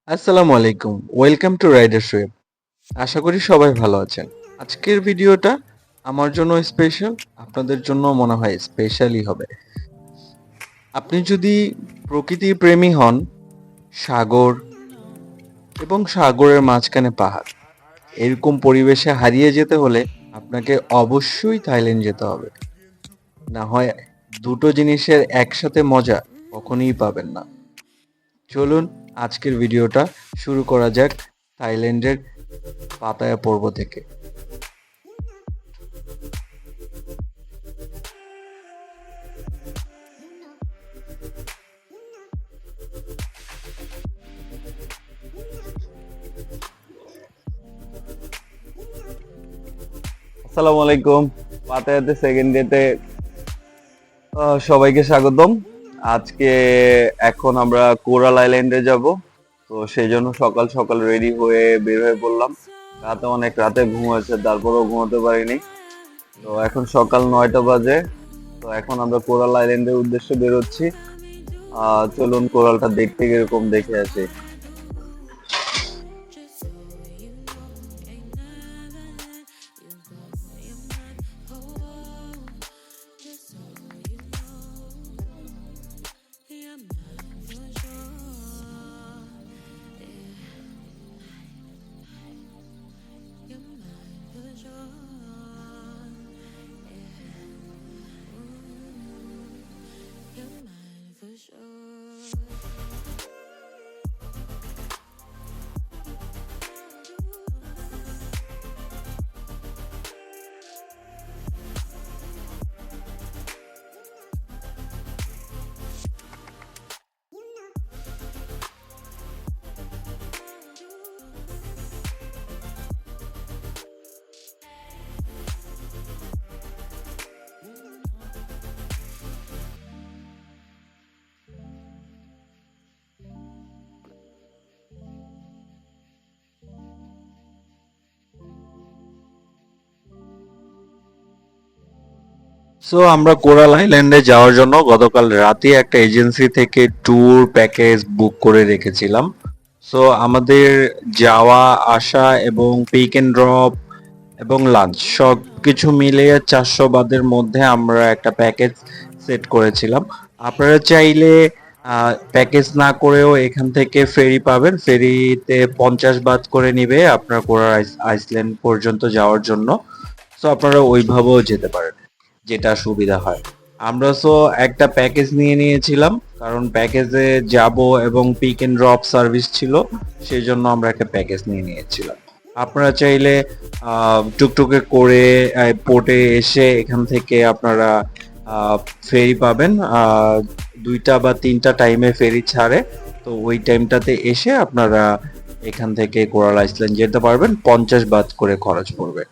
আসসালামু আলাইকুম, welcome to Riders web. আশা করি সবাই ভালো আছেন। আজকের ভিডিওটা আমার জন্য স্পেশাল, আপনাদের জন্য মনে হয় স্পেশালই হবে। আপনি যদি প্রকৃতির প্রেমী হন, সাগর এবং সাগরের মাঝখানে পাহাড়, এরকম পরিবেশে হারিয়ে যেতে হলে আপনাকে অবশ্যই থাইল্যান্ড যেতে হবে। না হয় দুটো জিনিসের একসাথে মজা কখনোই পাবেন না। চলুন আজকের ভিডিওটা শুরু করা যাক থাইল্যান্ডের পাতায়া পর্ব থেকে। আসসালামু আলাইকুম, পাতায়াতে সেকেন্ড ডেতে সবাইকে স্বাগতম। আজকে এখন আমরা কোরাল আইল্যান্ডে যাব, তো সেই জন্য সকাল সকাল রেডি হয়ে বের হয়ে পড়লাম। অনেক রাতে ঘুম হয়েছে, তারপরেও ঘুমাতে পারিনি। তো এখন সকাল 9টা বাজে। তো এখন আমরা কোরাল আইল্যান্ডের উদ্দেশ্যে বেরোচ্ছি। চলুন কোরালটা দেখতে কিরকম দেখে আসি। সো আমরা কোরাল আইল্যান্ডে যাওয়ার জন্য গতকাল রাতে একটা এজেন্সি থেকে ট্যুর প্যাকেজ বুক করে রেখেছিলাম। সো আমাদের যাওয়া আসা এবং পিক এন্ড ড্রপ এবং লাঞ্চ সব কিছু মিলিয়ে 400 বাদের মধ্যে আমরা একটা প্যাকেজ সেট করেছিলাম। আপনারা চাইলে প্যাকেজ না করেও এখান থেকে ফেরি পাবেন। ফেরিতে 50 বাদ করে নিবে আপনার কোরাল আইল্যান্ড পর্যন্ত যাওয়ার জন্য। সো আপনারা ওইভাবেও যেতে পারেন, যেটা সুবিধা হয়। আমরা সো একটা প্যাকেজ নিয়ে নিয়েছিলাম, কারণ প্যাকেজে যাব এবং পিক এন্ড ড্রপ সার্ভিস ছিল, সেই জন্য আমরা একটা প্যাকেজ নিয়ে নিয়েছিলাম। আপনারা চাইলে টুকটুকে করে পোর্টে এসে এখান থেকে আপনারা ফেরি পাবেন। 2টা বা 3টা টাইমে ফেরি ছাড়ে, তো ওই টাইমটাতে এসে আপনারা এখান থেকে কোরাল আইল্যান্ড যেতে পারবেন। 50 বাদ করে খরচ পড়বে।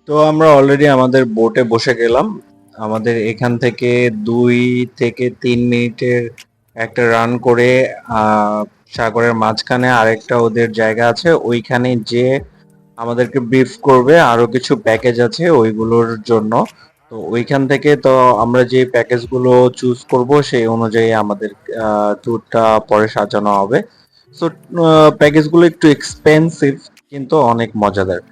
তো আমরা অলরেডি আমাদের বোটে বসে গেলাম। আমাদের এখান থেকে 2 থেকে 3 মিনিটের একটা রান করে সাগরের মাঝখানে আরেকটা ওদের জায়গা আছে, ওইখানে যে আমাদেরকে ব্রিফ করবে, আরো কিছু প্যাকেজ আছে ওইগুলোর জন্য। তো ওইখান থেকে তো আমরা যে প্যাকেজগুলো চুজ করব সেই অনুযায়ী আমাদের ট্যুরটা পরে সাজানো হবে। সো প্যাকেজগুলো একটু এক্সপেন্সিভ কিন্তু অনেক মজাদার।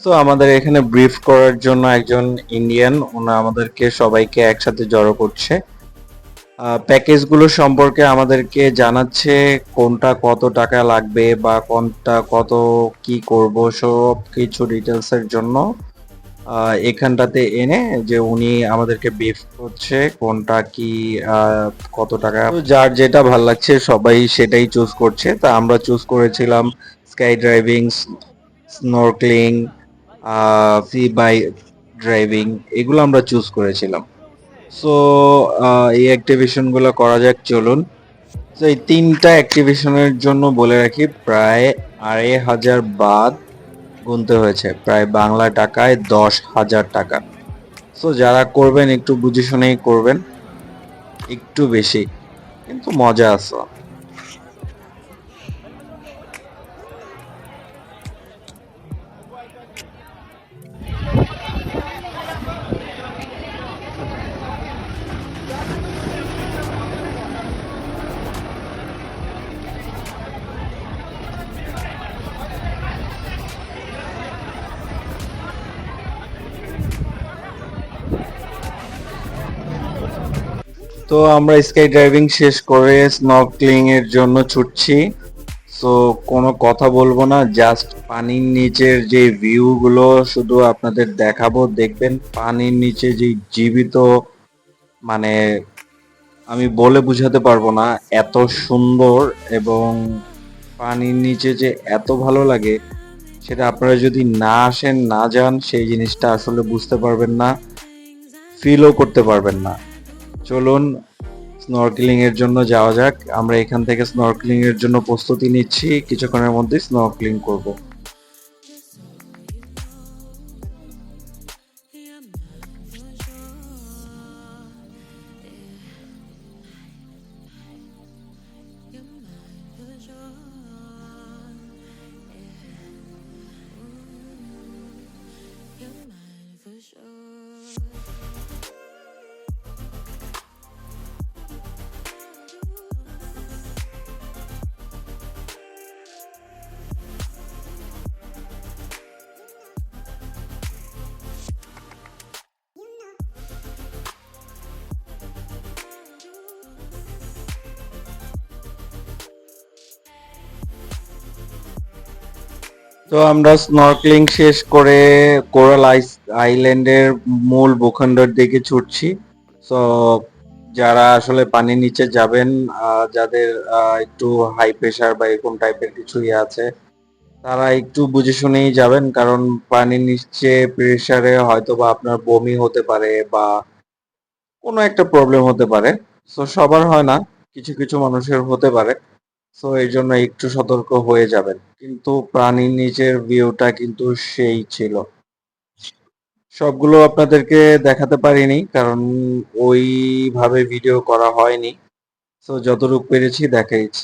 তো আমাদের এখানে ব্রিফ করার জন্য একজন ইন্ডিয়ান ওনা আমাদেরকে সবাইকে একসাথে জড়ো করছে, প্যাকেজগুলো সম্পর্কে আমাদেরকে জানাচ্ছে কোনটা কত টাকা লাগবে বা কোনটা কত কি করব সব কিছু ডিটেলসের জন্য এখানটাতে এনে যে উনি আমাদেরকে ব্রিফ করছে কোনটা কি কত টাকা। তো যার যেটা ভাল লাগছে সবাই সেটাই চুজ করছে, তা আমরা চুজ করেছিলাম sky driving, snorkelling, sea by driving, এগুলো আমরা চুজ করেছিলাম। সো এই অ্যাক্টিভিশন গুলো করা যাক, চলুন। তো এই তিনটা অ্যাক্টিভিশনের জন্য বলে রাখি প্রায় 2500 বাদ গুনতে হয়েছে, প্রায় বাংলা টাকায় 10,000 টাকা। সো যারা করবেন একটু বুঝে শুনেই করবেন, একটু বেশি কিন্তু মজা আছে। তো আমরা স্কাই ড্রাইভিং শেষ করে স্নর্কলিং এর জন্য ছুটছি। সো কোনো কথা বলবো না, জাস্ট পানির নিচের যে ভিউ গুলো শুধু আপনাদের দেখাবো, দেখবেন পানির নিচে যে জীবিত, মানে আমি বলে বুঝাতে পারবো না, এত সুন্দর এবং পানির নিচে যে এত ভালো লাগে সেটা আপনারা যদি না আসেন না যান সেই জিনিসটা আসলে বুঝতে পারবেন না, ফিলও করতে পারবেন না। চলুন স্নর্কেলিং এর জন্য যাওয়া যাক। আমরা এখান থেকে স্নর্কেলিং এর জন্য প্রস্তুতি নিচ্ছি, কিছুক্ষণের মধ্যে স্নর্কেলিং করব। তো আমরা স্নর্কেলিং শেষ করে কোরাল আইল্যান্ডের মূল ভূখণ্ডের দিকে ছুটছি। সো যারা আসলে পানির নিচে যাবেন, যাদের একটু হাই প্রেশার বা এরকম টাইপের কিছু ইয়ে আছে, তারা একটু বুঝে শুনেই যাবেন, কারণ পানির নিচে প্রেসারে হয়তো বা আপনার বমি হতে পারে বা কোনো একটা প্রবলেম হতে পারে। সো সবার হয় না, কিছু কিছু মানুষের হতে পারে। সো এই জন্য একটু সতর্ক হয়ে যাবেন, কিন্তু পানির নিচের ভিউটা কিন্তু সেই ছিল। সবগুলো আপনাদেরকে দেখাতে পারিনি কারণ ওইভাবে ভিডিও করা হয়নি। সো যতটুকু পেরেছি দেখাইছি।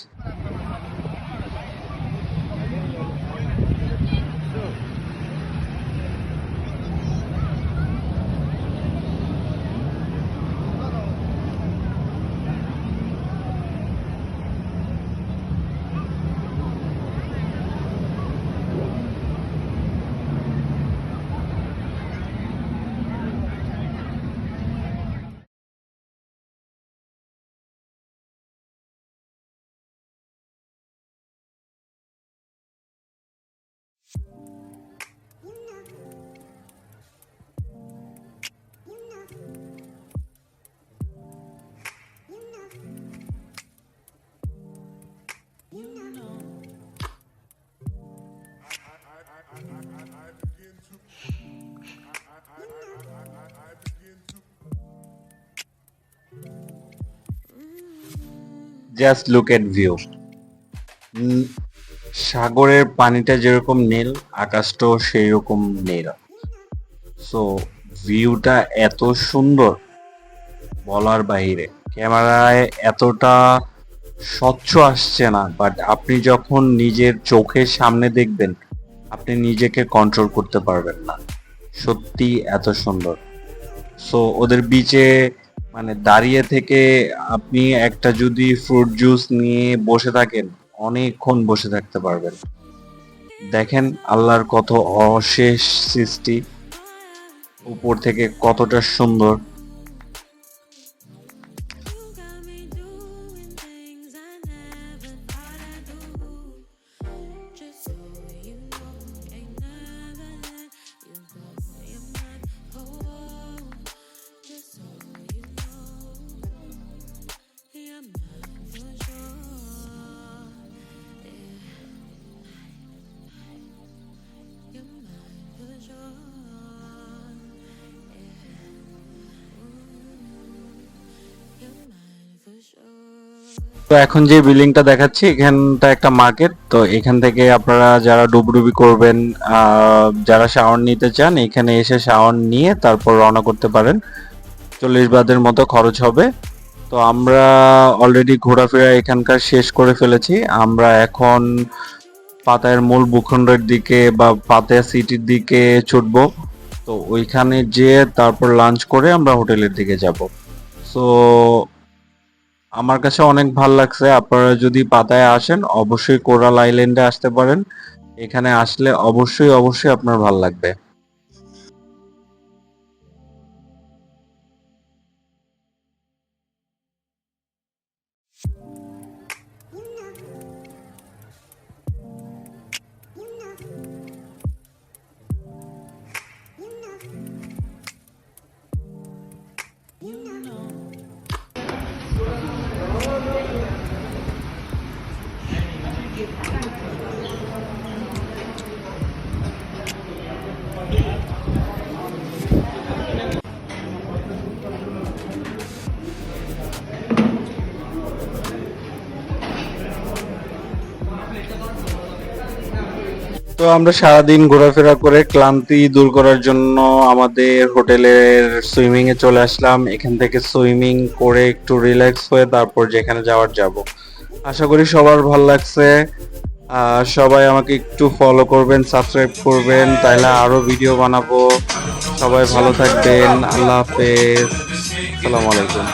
Just look at view. সাগরের পানিটা যেরকম নীল, আকাশটাও সেই রকম নীল। সো ভিউটা এত সুন্দর বলার বাইরে। ক্যামেরায় এতটা স্বচ্ছ আসছে না, বাট আপনি যখন নিজের চোখের সামনে দেখবেন আপনি নিজেকে কন্ট্রোল করতে পারবেন না, সত্যি এত সুন্দর। সো ওদের বিচে মানে দাঁড়িয়ে থেকে আপনি একটা যদি ফ্রুট জুস নিয়ে বসে থাকেন অনেকক্ষণ বসে থাকতে পারবেন। দেখেন আল্লাহর কত অশেষ সৃষ্টি, উপর থেকে কতটা সুন্দর। তো এখন যে বিল্ডিংটা দেখাচ্ছি এখানটা একটা মার্কেট। তো এখান থেকে আপনারা যারা ডুবডুবি করবেন, যারা শাওয়ার নিতে চান এখানে এসে শাওয়ার নিয়ে তারপর রওনা করতে পারেন। 40 বাদের মতো খরচ হবে। তো আমরা অলরেডি ঘোরাফেরা এখানকার শেষ করে ফেলেছি। আমরা এখন পাতায়ার মূল ভূখণ্ডের দিকে বা পাতায়া সিটির দিকে ছুটবো। তো ওইখানে যেয়ে তারপর লাঞ্চ করে আমরা হোটেলের দিকে যাব। সো আমার কাছে অনেক ভাল লাগছে। আপনারা যদি পাতায় আসেন অবশ্যই কোরাল আইল্যান্ডে আসতে পারেন। এখানে আসলে অবশ্যই অবশ্যই আপনার ভাল লাগবে। তো আমরা সারাদিন ঘোরাফেরা করে ক্লান্তি দূর করার জন্য আমাদের হোটেলের সুইমিং এ চলে আসলাম। এখান থেকে সুইমিং করে একটু রিল্যাক্স হয়ে তারপর যেখানে যাওয়ার যাব। আশা করি সবার ভালো লাগছে। সবাই আমাকে একটু ফলো করবেন, সাবস্ক্রাইব করবেন, তাইলে আরো ভিডিও বানাবো। সবাই ভালো থাকবেন। আল্লাহ হাফেজ। আসসালামু আলাইকুম।